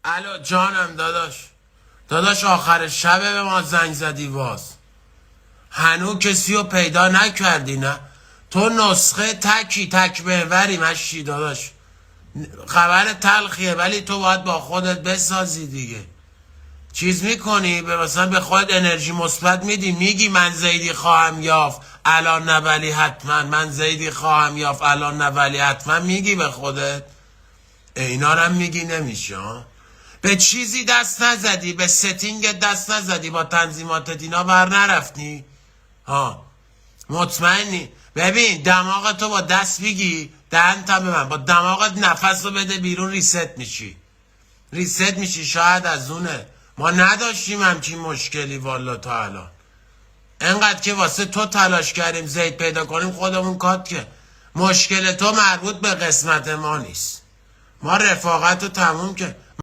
الو جانم داداش آخر شبه به ما زنگ زدی باز هنو کسی رو پیدا نکردی نه تو نسخه تک محوری مشی داداش خبر تلخیه ولی تو باید با خودت بسازی دیگه چیز میکنی مثلا به خودت انرژی مثبت میدی میگی من زیدی خواهم یافت الان نه ولی حتما من زیدی خواهم یافت الان نه ولی حتما میگی به خودت اینا رو هم میگی نمیشه به چیزی دست نزدی به ستینگ دست نزدی با تنظیمات دینا بر نرفتی ها مطمئنی ببین دماغ تو با دست بگی دهنتم به من با دماغت نفس رو بده بیرون ریست میشی شاید از اونه ما نداشتیم همچین مشکلی والا تا الان انقدر که واسه تو تلاش کردیم زید پیدا کنیم خودمون کات که مشکل تو مربوط به قسمت ما نیست ما رفاقت رو تموم که